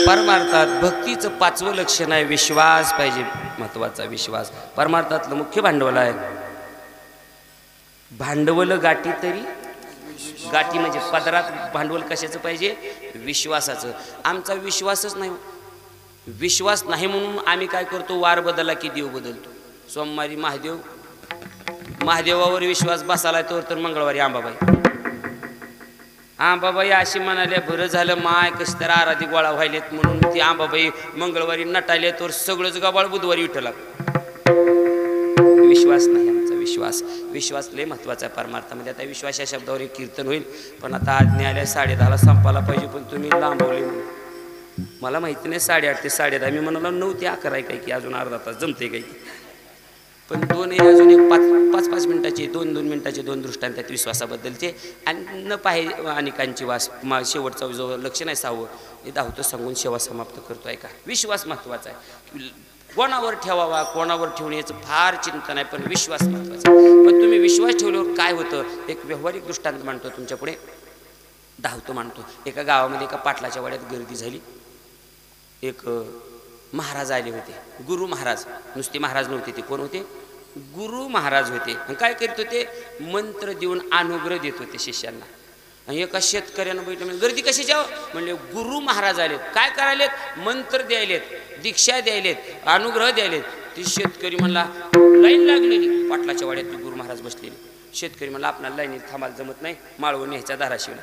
परमार्थात भक्तीचं पाचवं लक्षण आहे विश्वास पाहिजे, महत्वाचा विश्वास. परमार्थातलं मुख्य भांडवल आहे. भांडवल गाठी तरी गाठी म्हणजे पदरात भांडवल कशाचं पाहिजे? विश्वासाचं. आमचा विश्वासच नाही. विश्वास नाही म्हणून आम्ही काय करतो? वार बदलला की देव बदलतो. सोमवारी महादेवावर विश्वास बसाला तर मंगळवारी आंबाबाई अशी म्हणाले बरं झालं माय कशी तर आराधी गोळा व्हायलेत म्हणून ती आंबाबाई मंगळवारी नटायले तर सगळंच गबाळ बुधवारी विठ्ठला. विश्वास नाही आमचा. विश्वास लय महत्वाचा आहे परमार्थामध्ये. आता विश्वास या शब्दावर एक कीर्तन होईल, पण आता आज्ञा आल्या 10:30ला संपायला पाहिजे, पण तुम्ही लांबवले म्हणून. मला माहिती नाही 8:30 ते 10:30. मी म्हणाला 9 ते 11 काय की अजून अर्धा तास जमते काय की, पण अजून एक 5 मिनिटाचे 2 मिनिटाचे 2 दृष्टांत त्यात विश्वासाबद्दलचे. आणि न पाहे अनेकांची शेवटचा जो लक्षण आहे 6वं हे 10 सांगून सेवा समाप्त करतो आहे का. विश्वास महत्वाचा आहे. कोणावर ठेवावा कोणावर ठेवण्याचं फार चिंतन आहे, पण विश्वास महत्वाचा आहे. पण तुम्ही विश्वास ठेवल्यावर काय होतं? एक व्यावहारिक दृष्टांत मांडतो तुमच्या पुढे. 10 मांडतो. एका गावामध्ये एका पाटलाच्या वाड्यात गर्दी झाली. एक महाराज आले होते, गुरु महाराज. नुसते महाराज नव्हते ते. कोण होते? गुरु महाराज होते. काय करीत होते? मंत्र देऊन अनुग्रह देत होते शिष्यांना. आणि एका शेतकऱ्यानं बैठलं म्हणजे गर्दी कशी जावं म्हणले गुरु महाराज आलेत. काय करायलेत? मंत्र द्यायलेत, दीक्षा द्यायलेत, अनुग्रह द्यायलेत. ती शेतकरी म्हणला लाईन लागलेली पाटलाच्या वाड्यात ती गुरु महाराज बसलेली. शेतकरी म्हणला आपल्याला लाईनीत थांबायला जमत नाही, माळवून न्यायचा धाराशिवला.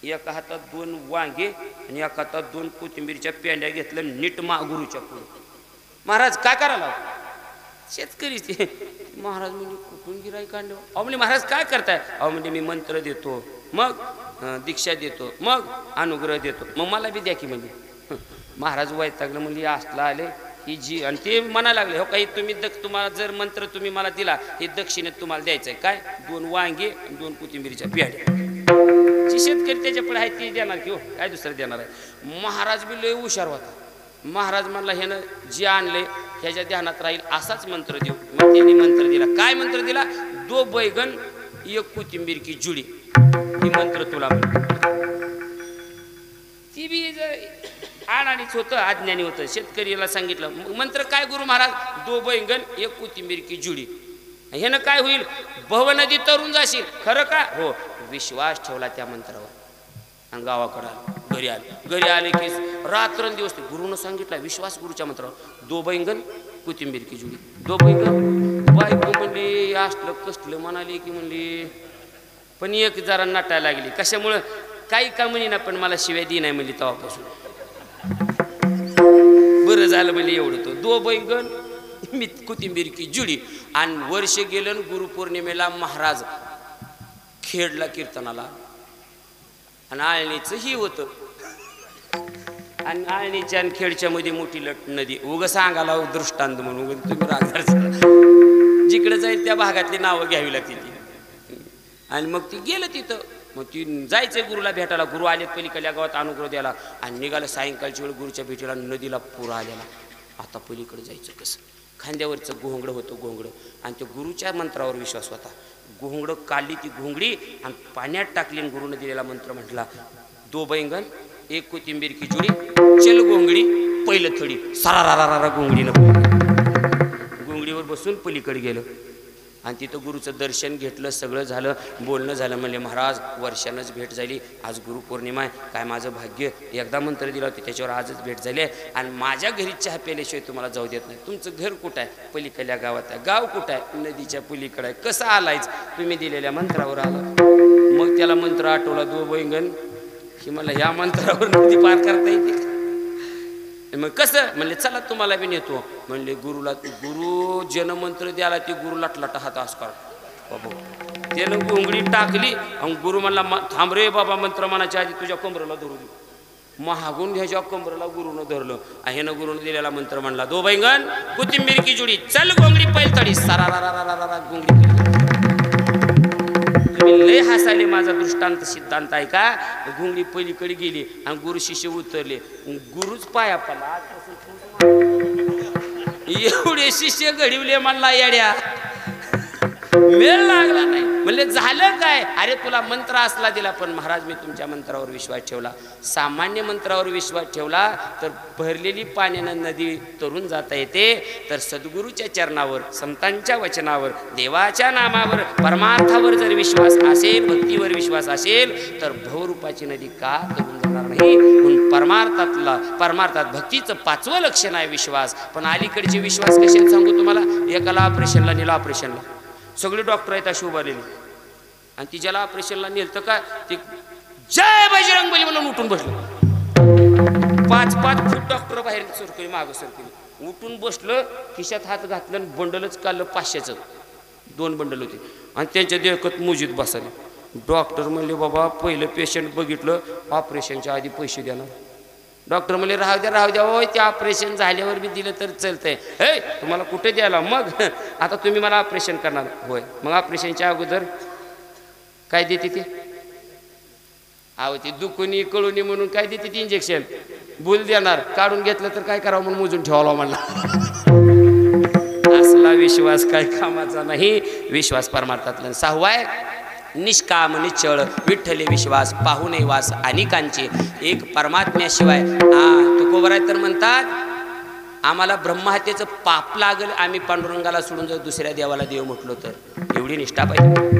एका हातात 2 वांगे आणि एका हातात 2 कोथिंबीरच्या पेंड्या घेतलं नीट गुरुच्या पुढे. महाराज काय करायला? शेतकरी ते. महाराज म्हणजे कुठून गिराई काढलं? अहो म्हणजे महाराज काय करताय? अहो म्हणजे मी मंत्र देतो, मग दीक्षा देतो, मग अनुग्रह देतो, मग मला बी द्या की म्हणजे. महाराज वैतागलं म्हणजे असला आले की जी. आणि ते म्हणायला लागले हो काही तुम्ही तुम्हाला जर मंत्र तुम्ही मला दिला हे दक्षिणेत तुम्हाला द्यायचं आहे. काय? 2 वांगे आणि 2 कोथिंबीरच्या पेंड्या. जी शेतकरी त्याच्याकडे आहे ती देणार की हो, काय दुसरं देणार आहे. महाराज बी लय हुशार होता. महाराज म्हणला ह्यानं जे आणले ह्याच्या ध्यानात राहील असाच मंत्र देऊ. मग त्यांनी मंत्र दिला. काय मंत्र दिला? 2 बैगन 1 कोथिंबीर की जुडी. ही मंत्र तुला ती बी आणाणीच होतं, अज्ञानी होतं. शेतकरीला सांगितलं मंत्र काय गुरु महाराज? 2 बैगन 1 कोथिंबीर की जुडी. ह्यानं काय होईल? भवनदी तरुण जाशील. खरं का? हो. विश्वास ठेवला त्या मंत्रावर आणि गावाकडे आलं. घरी आले की रात्रंदिवस ते गुरुनं सांगितलं विश्वास गुरुच्या मंत्रावर. 2 बैगन कोथिंबीर की जुडी. 2 बैगन. बायको म्हणली असलं कसलं म्हणाले की म्हणली, पण एक जरा नटायला लागली. कशामुळं? काही का म्हणी ना, पण मला शिवाय दी नाही म्हणली तेव्हापासून. बरं झालं म्हणजे एवढं. तो 2 बैगन मी कोथिंबीर की जुडी. आणि वर्ष गेलं गुरुपौर्णिमेला महाराज खेडला कीर्तनाला. आणि आळणीचं ही होतं. आणि आळणीच्या आणि खेडच्या मध्ये मोठी नदी. उगं सांगाला दृष्टांत म्हणून तुम्ही राजा जिकडे जाईल त्या भागातली नावं घ्यावी लागतील. आणि मग ती गेलं तिथं. मग ती जायचंय गुरुला भेटायला. गुरु आलेत पलीकडल्या गावात अनुग्रह द्यायला. आणि निघालं सायंकाळची वेळ गुरुच्या भेटीला. नदीला पूर आलेला. आता पलीकडे जायचं कसं? खांद्यावरचं घोंगडं होतं घोंगडं. आणि त्या गुरुच्या मंत्रावर विश्वास होता. घोंगडं काढली ती घोंगडी आणि पाण्यात टाकली. आणि गुरुनं दिलेला मंत्र म्हटला 2 बैगन 1 कोथिंबीर की जुडी. चल घोंगडी पहिलं थडी. सारा घोंगडीनं घोंगडीवर बसून पलीकडे गेलं. आणि तिथं गुरुचं दर्शन घेतलं. सगळं झालं. बोलणं झालं. म्हणले महाराज वर्षानंच भेट झाली. आज गुरुपौर्णिमा आहे. काय माझं भाग्य. एकदा मंत्र दिला होते त्याच्यावर आजच भेट झाली आहे. आणि माझ्या घरी चहा प्यायल्याशिवाय तुम्हाला जाऊ देत नाही. तुमचं घर कुठं आहे? पलीकडल्या गावात आहे. गाव कुठं आहे? नदीच्या पलीकडे आहे. कसं आलायच? तुम्ही दिलेल्या मंत्रावर आला. मग त्याला मंत्र आठवला 2 बैगन की मला ह्या मंत्रावर नदी पार करता येते. मग कसं? म्हणले चला तुम्हाला बी नेतो. म्हणले गुरुला गुरु जनमंत्र द्याला ते गुरु लटलाटा हात आस्कार बाबा. त्यानं घोंगडी टाकली आणि गुरु म्हणला थांब रे बाबा मंत्र म्हणाच्या आधी तुझ्या कमरेला धरू दे. महागून ह्याच्या कमरेला गुरुनं धरलं. ह्यानं गुरुनं दिलेला मंत्र म्हणला 2 बैगन कोथिंबीर की जुडी. चल घोंगडी पैलतडी. सारा घोंगडी. तुम्ही लय हसायले. माझा दृष्टांत सिद्धांत आहे का? घोंगडी पलीकडे गेली आणि गुरु शिष्य उतरले. गुरुच पाया पडला. एवढे शिष्य घडवले म्हणला येड्या. मेळ लागला नाही. म्हणले झालं काय? अरे तुला मंत्र असला दिला, पण महाराज मी तुमच्या मंत्रावर विश्वास ठेवला. सामान्य मंत्रावर विश्वास ठेवला तर भरलेली पाण्यानं नदी तरून जाता येते, तर सद्गुरूच्या चरणावर, संतांच्या वचनावर, देवाच्या नामावर, परमार्थावर जर विश्वास असेल, भक्तीवर विश्वास असेल, तर भवरूपाची नदी का तरून जाणार नाही. म्हणून परमार्थात भक्तीचं 5वं लक्षण आहे विश्वास. पण अलीकडचे विश्वास कसे सांगू तुम्हाला. एकाला ऑपरेशनला नेलं, ऑपरेशनला सगळे डॉक्टर आहेत अशी उभारलेली, आणि ती ज्याला ऑपरेशनला नेलं तर काय ते जय बजरंगबली म्हणून उठून बसलं. 5-5 फूट डॉक्टर बाहेर सरकली, मागं सरकली, उठून बसलं, खिशात हात घातलं आणि बंडलच काढलं. 500चं 2 बंडल होते आणि त्यांच्या देखत मुजीत बसले. डॉक्टर म्हणले बाबा पहिलं पेशंट बघितलं, ऑपरेशनच्या आधी पैसे देणार. डॉक्टर म्हणले राहू द्या होय, ते ऑपरेशन झाल्यावर मी दिलं तर चालतंय. हे तुम्हाला कुठे द्यायला मग, आता तुम्ही मला ऑपरेशन करणार होय, मग ऑपरेशनच्या अगोदर काय देते ते? अहो ते दुखुनी कळुनी म्हणून काय देते ते इंजेक्शन, भूल देणार, काढून घेतलं तर काय करावं म्हणून मोजून ठेवावा म्हणला. असला विश्वास काय कामाचा नाही. विश्वास परमार्थातला. 6वाय निष्काम निश्चळ विठ्ठले विश्वास, पाहू नये वास अनेकांचे, एक परमात्म्याशिवाय. तुकोबराय तर म्हणतात आम्हाला ब्रह्महत्येचं पाप लागल, आम्ही पांडुरंगाला सोडून जर दुसऱ्या देवाला देव म्हटलो तर. एवढी निष्ठा पाहिजे.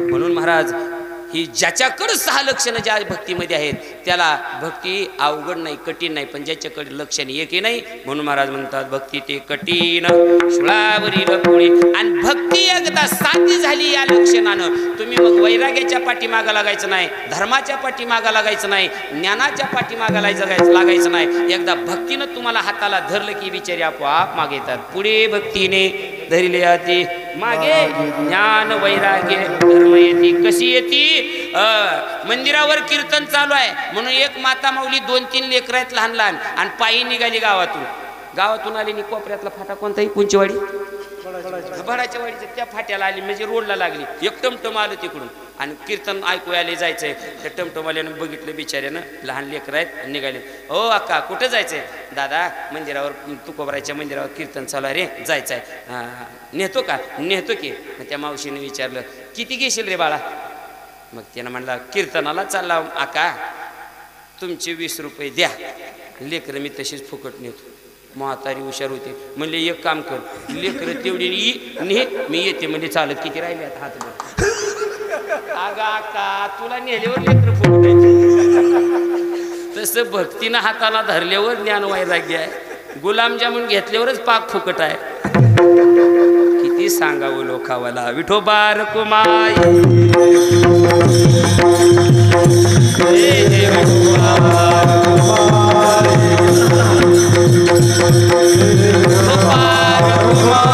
म्हणून महाराज ही ज्याच्याकडे 6 लक्षणं ज्या भक्तीमध्ये आहेत त्याला भक्ती अवघड नाही, कठीण नाही, पण ज्याच्याकडे लक्षण एकही नाही. म्हणून महाराज म्हणतात भक्ती ते कठीण शुळावरील पोळी. आणि भक्ती एकदा साध्य झाली या लक्षणानं, तुम्ही मग वैराग्याच्या पाठीमागा लागायचं नाही, धर्माच्या पाठीमागा लागायचं नाही, ज्ञानाच्या पाठीमागा लागायचं नाही. एकदा भक्तीनं तुम्हाला हाताला धरलं की विचारी आपोआप मागे येतात. पुढे भक्तीने धरले आती मागे ज्ञान वैराग्य धर्म येते. कशी येते? मंदिरावर कीर्तन चालू आहे म्हणून एक माता माऊली 2-3 लेकरं आहेत लहान लहान, आणि पायी निघाली गावातून आली नि कोपऱ्यातला फाटा कोणताही कुंचवाडी भडाच्या वाडीच्या त्या फाट्याला आली, म्हणजे रोडला लागली. एक टमटम आलं तिकडून आणि कीर्तन ऐकू आले जायचंय. त्या टमटमवाल्यानं बघितलं, बिचाऱ्यानं लहान लेकरं आहेत निघाले. हो अक्का कुठं जायचंय? दादा मंदिरावर, तुकोबरायच्या मंदिरावर कीर्तन चालू आहे रे, जायचंय. नेतो का? नेतो की. मग त्या मावशीने विचारलं किती घेशील रे बाळा? मग त्यानं म्हणला कीर्तनाला चालला आका, तुमचे 20 रुपये द्या. लेकरं मी तशीच फुकट नेतो. म्हातारी हुशार होती, म्हणले एक काम कर, लेकरं तेवढी ने, मी येते. म्हणजे चालत किती राहिले आता हात. अगं आका तुला नेल्यावर लेकरं फुकट आहे. तसं भक्तीनं हाताला धरल्यावर ज्ञान वैराग्य आहे, गुलामजामुन घेतल्यावरच पाक फुकट आहे. किती सांगावं लोकावाला. विठोबार कुमाई विठोबार कुमाई